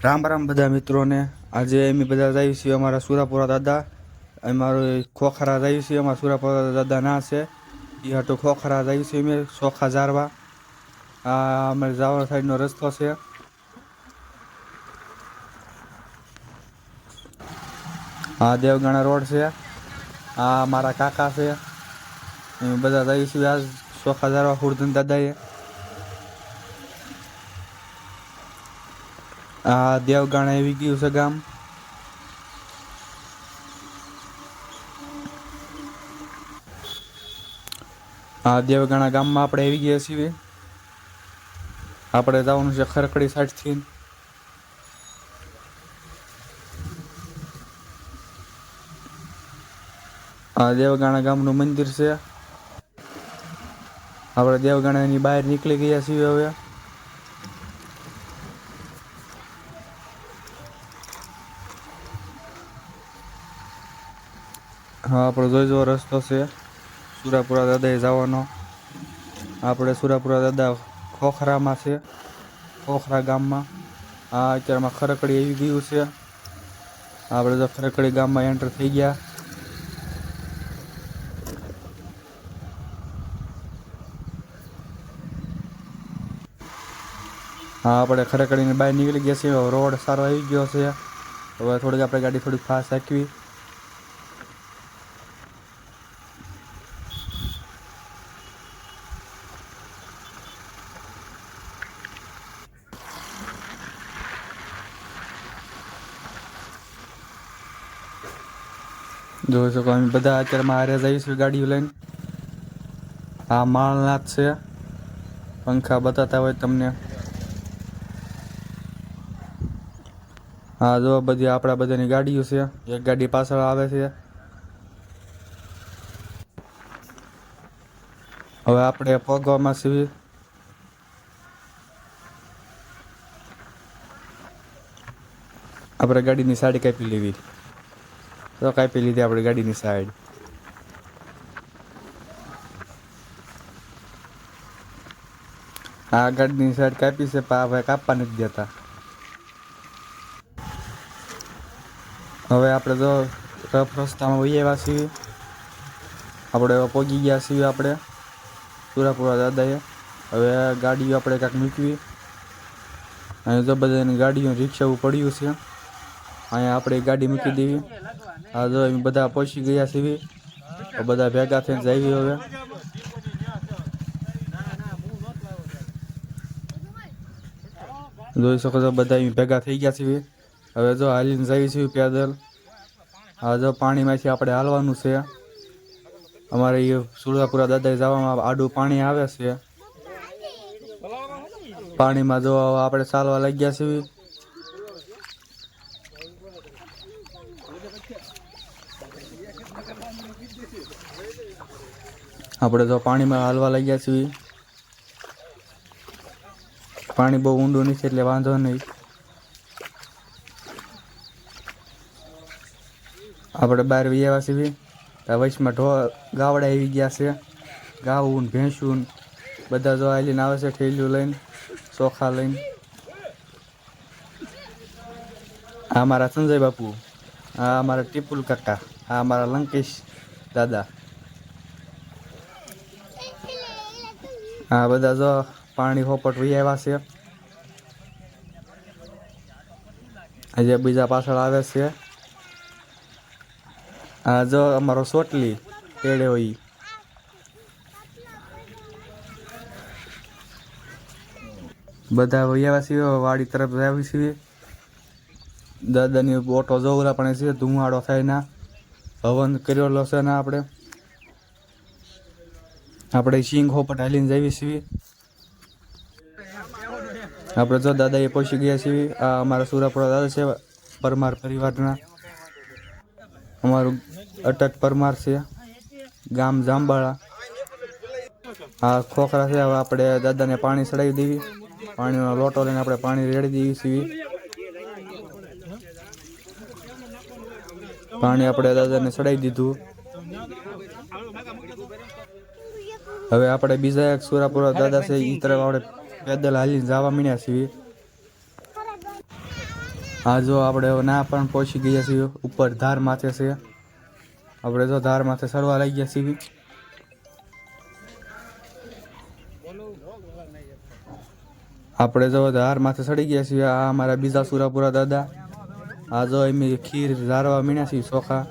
રામ રામ બધા મિત્રોને। આજે અમે બધા જઈએ છીએ અમારા સુરાપુરા દાદા। અમારું ખોખરા જઈએ છીએ, અમારા સુરાપુરા દાદા ના છે એ હાટું ખોખરા જઈએ છીએ અમે ચોખા ઝારવા। આ અમારે જાવર સાઈડનો રસ્તો છે। આ દેવગાણા રોડ છે। આ મારા કાકા છે। અમે બધા જઈએ છીએ આજ ચોખા ઝારવા હુરધન દાદાએ। આ દેવગાણા આવી ગયું છે ગામ। આ દેવગાણા ગામમાં આપણે આવી ગયા છીએ। આપણે જવાનું છે ખરકડી સાઈડથી। આ દેવગાણા ગામનું મંદિર છે। આપણે દેવગાણાની બહાર નીકળી ગયા છીએ હવે। હા, આપણો જોઈજો રસ્તો છે સુરાપુરા દાદાએ જવાનો। આપણે સુરાપુરા દાદા ખોખરામાં છે, ખોખરા ગામમાં। આ અત્યારમાં ખરકડી આવી ગયું છે। આપણે તો ખરકડી ગામમાં એન્ટર થઈ ગયા। હા, આપણે ખરકડીની બહાર નીકળી ગયા છીએ। રોડ સારો આવી ગયો છે। હવે થોડીક આપણે ગાડી થોડીક ફાસ્ટ હાંકવી। જોઈ શકો અમે બધા અત્યારમાં હારે જઈશું ગાડીઓ લઈને। આ માળનાથ છે, પંખા બતાતા હોય તમને। હા, જો બધી આપણા બધાની ગાડીઓ છે। એક ગાડી પાછળ આવે છે। હવે આપણે પગવામાં છીએ। આપણે ગાડીની સાઈડ કાપી લેવી, તો કાપી લીધી આપણે ગાડીની સાઈડ। આ ગાડીની સાઈડ કાપી છે, પણ હવે કાપવા નથી દેતા। હવે આપણે જો રફ રસ્તામાં વહી આવ્યા છીએ। આપણે પહોંચી ગયા છીએ આપણે સુરાપુરા દાદાએ। હવે ગાડીઓ આપણે કાંઈક મૂકવી। અહીં તો બધાની ગાડીઓ રિક્ષાઓ પડ્યું છે, અહીંયા આપણે ગાડી મૂકી દેવી। આ જો અમે બધા પહોંચી ગયા છીએ, બધા ભેગા થઈને જઈએ હવે। જોઈ શકો છો બધા અહીં ભેગા થઈ ગયા છીએ। હવે જો હાલીને જઈએ છીએ પેદલ। આ જો પાણીમાંથી આપણે હાલવાનું છે। અમારે એ સુરાપુરા દાદાએ જવામાં આડું પાણી આવે છે। પાણીમાં જો આપણે ચાલવા લાગ્યા છીએ। આપણે જો પાણીમાં હાલવા લાગ્યા છીએ। પાણી બહુ ઊંડું નથી એટલે વાંધો નહીં। આપણે બહાર વ્યાવા છીએ। વચમાં ગાવડા આવી ગયા છે। ગાવું ભેંસું બધા જો હાલીને આવે છે, ઠેલિયું લઈને, ચોખા લઈને। આ અમારા સંજય બાપુ, આ અમારા ટીપુલ કાકા, આ અમારા લંકેશ દાદા। આ બધા જો પાણી હોપટ વહી આવ્યા છે। આજે બીજા પાછળ આવે છે। આ જો અમારો સોટલી તેડે હોય। બધા વહી આવ્યા છીએ, વાડી તરફ આવી છીએ। દાદાની ઓટો જોવરા પણ છે, ધુમાડો થાય ના, હવન કરેલો છે ને આપણે સિંગ હોપટ હાલીને જઈએ છીએ। આપણે જો દાદાએ પહોંચી ગયા છીએ। આ અમારા સુરાપુરા દાદા છે, પરમાર પરિવારના। અમારું અટક પરમાર છે, ગામ જાંબાળા। આ ખોખરા છે। હવે આપણે દાદાને પાણી ચડાવી દેવી। પાણીનો લોટો લઈને આપણે પાણી રેડી દેવી છીએ। પાણી આપણે દાદાને ચડાવી દીધું। હવે આપણે બીજા એક સુરાપુરા દાદા છે એ તરફ આપણે પેદલ હાલીને જવા માંડ્યા છીએ। આ જો આપણે ના પણ પહોંચી ગયા છીએ ઉપર ધાર માથે છે. આપણે જો ધાર માથે ચડવા લઈ ગયા છીએ. આપણે જો ધાર માથે ચડી ગયા છીએ. આ અમારા બીજા સુરાપુરા દાદા. આ જો એમ ખીર ધારવા મીણ્યા છીએ ચોખા.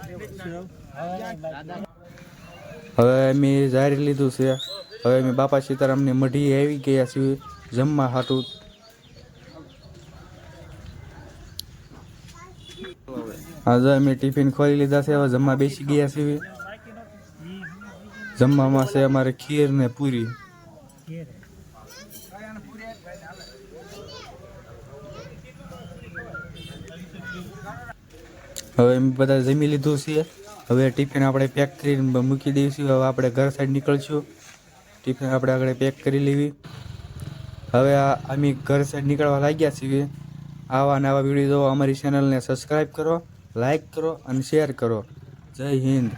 હવે અમે જારી લીધું છે. હવે અમે બાપા સીતારામની મઢી આવી ગયા છીએ જમવા હાટું. આજે અમે ટિફિન ખોલી લીધા છે. હવે જમવા બેસી ગયા છીએ. જમવામાં છે અમારે ખીર ને પૂરી. હવે એમ બધા જમી લીધું છે. હવે ટિફિન આપણે પેક કરીને મૂકી દઈશું. હવે આપણે ઘર સાઈડ નીકળશું. ટિફિન આપણે આગળ પેક કરી લેવી. હવે અમે ઘર સાઈડ નીકળવા લાગ્યા છીએ. આવા નવા વિડીયો અમારી ચેનલને સબસ્ક્રાઈબ કરો, લાઈક કરો અને શેર કરો. જય હિન્દ.